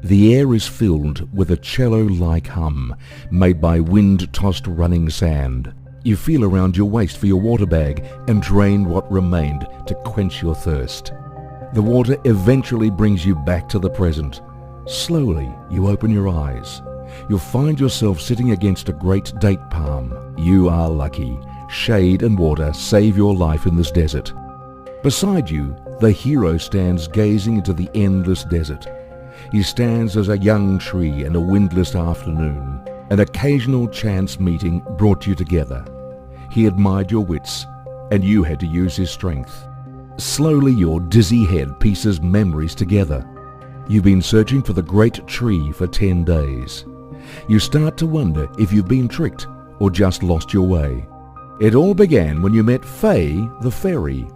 The air is filled with a cello-like hum made by wind-tossed running sand. You feel around your waist for your water bag and drain what remained to quench your thirst. The water eventually brings you back to the present. Slowly, you open your eyes. You'll find yourself sitting against a great date palm. You are lucky. Shade and water save your life in this desert. Beside you, the hero stands gazing into the endless desert. He stands as a young tree in a windless afternoon. An occasional chance meeting brought you together. He admired your wits, and you had to use his strength. Slowly your dizzy head pieces memories together. You've been searching for the great tree for 10 days. You start to wonder if you've been tricked or just lost your way. It all began when you met Faye the fairy.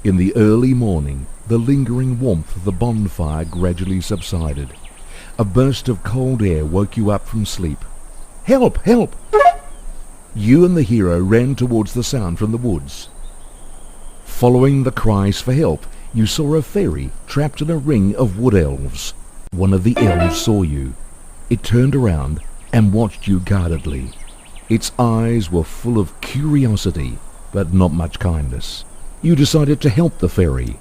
In the early morning, the lingering warmth of the bonfire gradually subsided. A burst of cold air woke you up from sleep. "Help! Help!" You and the hero ran towards the sound from the woods. Following the cries for help, you saw a fairy trapped in a ring of wood elves. One of the elves saw you. It turned around and watched you guardedly. Its eyes were full of curiosity, but not much kindness. You decided to help the fairy.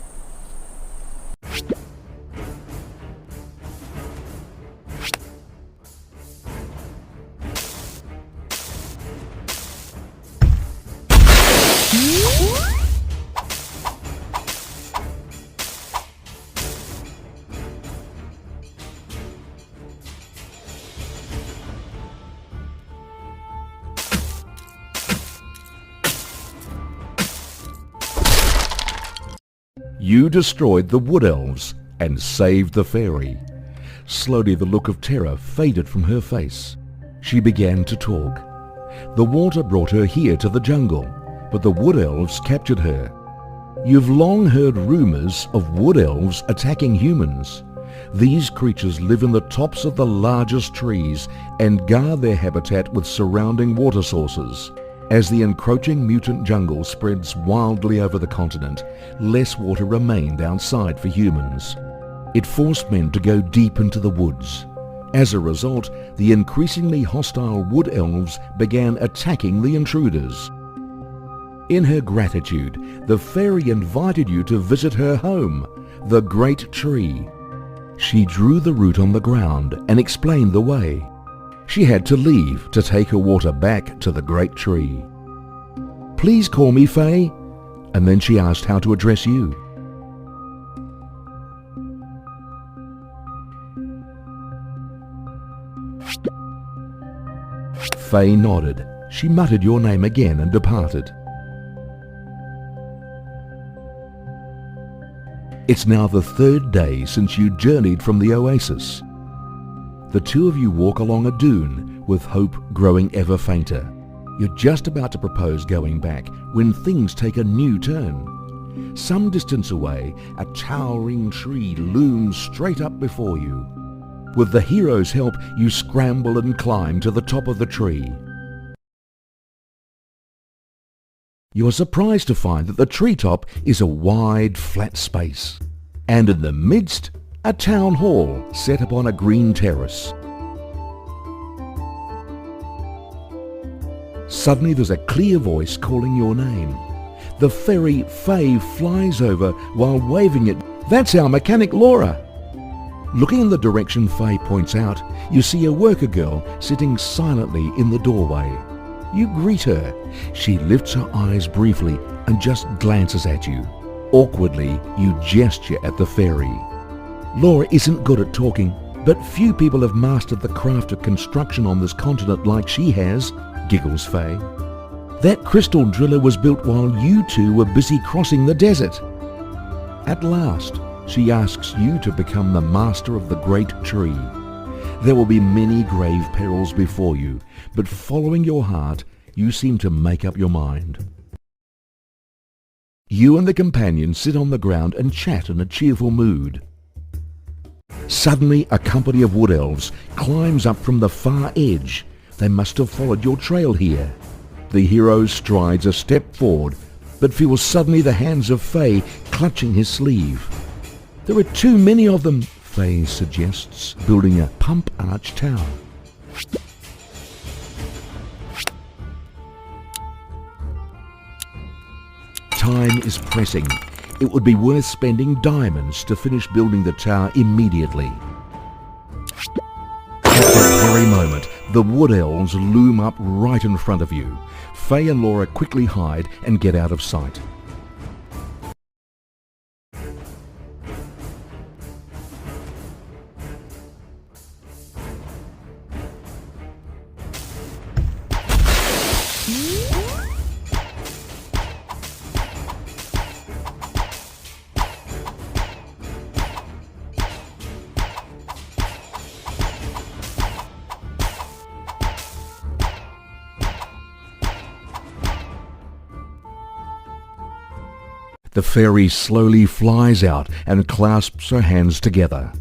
You destroyed the wood elves and saved the fairy. Slowly the look of terror faded from her face. She began to talk. The water brought her here to the jungle, but the wood elves captured her. You've long heard rumors of wood elves attacking humans. These creatures live in the tops of the largest trees and guard their habitat with surrounding water sources. As the encroaching mutant jungle spreads wildly over the continent, less water remained outside for humans. It forced men to go deep into the woods. As a result, the increasingly hostile wood elves began attacking the intruders. In her gratitude, the fairy invited you to visit her home, the Great Tree. She drew the route on the ground and explained the way. She had to leave to take her water back to the Great Tree. "Please call me Faye," and then she asked how to address you. Faye nodded. She muttered your name again and departed. It's now the 3rd day since you journeyed from the oasis. The two of you walk along a dune, with hope growing ever fainter. You're just about to propose going back when things take a new turn. Some distance away, a towering tree looms straight up before you. With the hero's help, you scramble and climb to the top of the tree. You are surprised to find that the treetop is a wide, flat space, and in the midst, a town hall set upon a green terrace. Suddenly there's a clear voice calling your name. The fairy Faye flies over while waving it. "That's our mechanic Laura." Looking in the direction Faye points out, you see a worker girl sitting silently in the doorway. You greet her. She lifts her eyes briefly and just glances at you. Awkwardly, you gesture at the fairy. Laura isn't good at talking, but few people have mastered the craft of construction on this continent like she has, giggles Faye. That crystal driller was built while you two were busy crossing the desert. At last, she asks you to become the master of the great tree. There will be many grave perils before you, but following your heart, you seem to make up your mind. You and the companion sit on the ground and chat in a cheerful mood. Suddenly, a company of wood elves climbs up from the far edge. They must have followed your trail here. The hero strides a step forward, but feels suddenly the hands of Faye clutching his sleeve. There are too many of them, Faye suggests, building a pump arch tower. Time is pressing. It would be worth spending diamonds to finish building the tower immediately. At that very moment, the wood elves loom up right in front of you. Faye and Laura quickly hide and get out of sight. The fairy slowly flies out and clasps her hands together.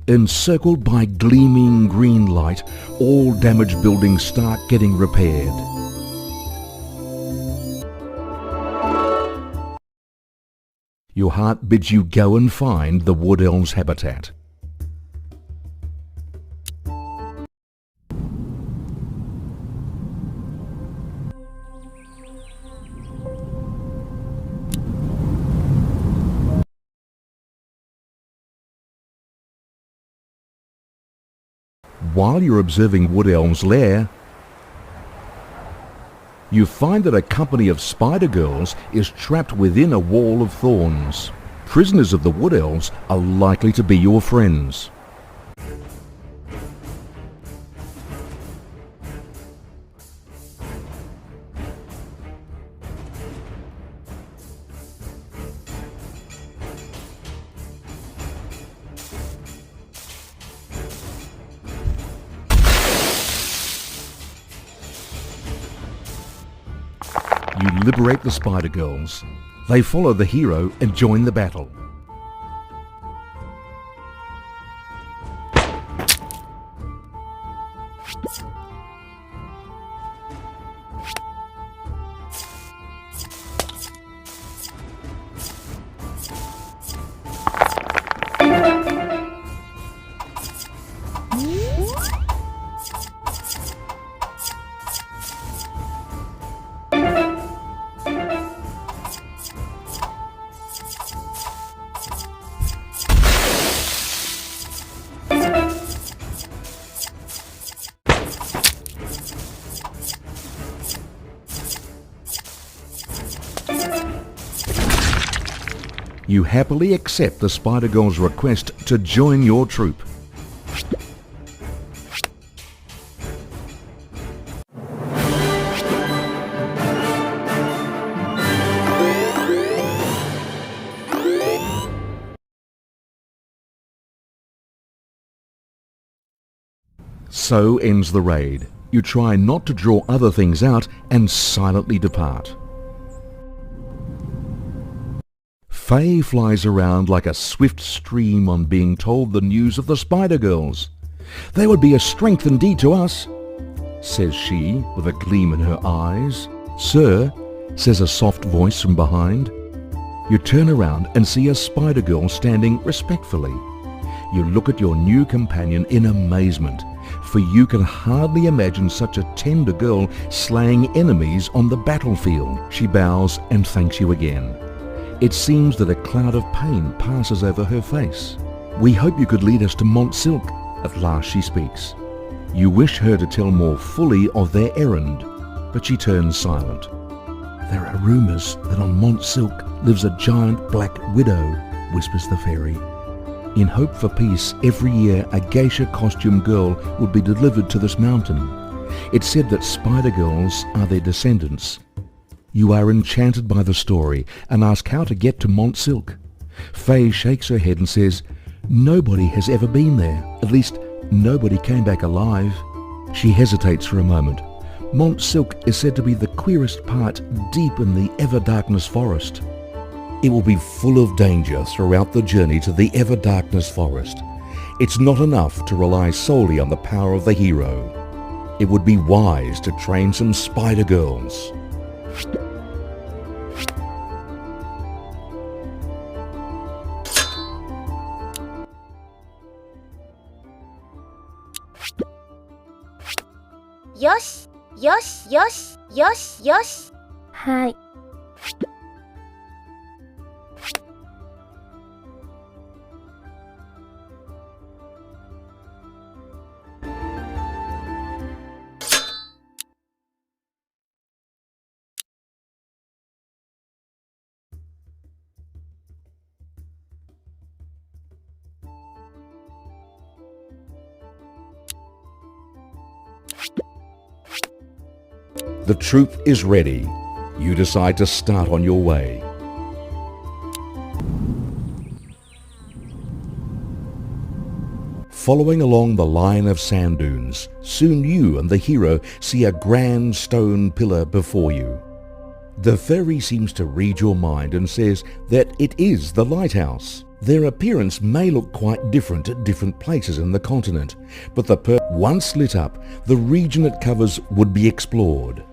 Encircled by gleaming green light, all damaged buildings start getting repaired. Your heart bids you go and find the wood elves' habitat. While you're observing Wood Elm's lair, you find that a company of spider girls is trapped within a wall of thorns. Prisoners of the Wood Elves are likely to be your friends. You liberate the spider girls. They follow the hero and join the battle. You happily accept the Spider Girl's request to join your troop. So ends the raid. You try not to draw other things out and silently depart. Faye flies around like a swift stream on being told the news of the Spider Girls. "They would be a strength indeed to us," says she with a gleam in her eyes. "Sir," says a soft voice from behind. You turn around and see a Spider Girl standing respectfully. You look at your new companion in amazement, for you can hardly imagine such a tender girl slaying enemies on the battlefield. She bows and thanks you again. It seems that a cloud of pain passes over her face. "We hope you could lead us to Mont Silk," at last she speaks. You wish her to tell more fully of their errand, but she turns silent. "There are rumours that on Mont Silk lives a giant black widow," whispers the fairy. "In hope for peace, every year a geisha costume girl would be delivered to this mountain. It's said that spider girls are their descendants." You are enchanted by the story and ask how to get to Mont Silk. Faye shakes her head and says, "Nobody has ever been there. At least, nobody came back alive." She hesitates for a moment. Mont Silk is said to be the queerest part deep in the ever-darkness forest. It will be full of danger throughout the journey to the ever-darkness forest. It's not enough to rely solely on the power of the hero. It would be wise to train some spider girls. Yosh, yosh, yosh, yosh, yosh. はい。The troop is ready. You decide to start on your way. Following along the line of sand dunes, soon you and the hero see a grand stone pillar before you. The fairy seems to read your mind and says that it is the lighthouse. Their appearance may look quite different at different places in the continent, but once lit up, the region it covers would be explored.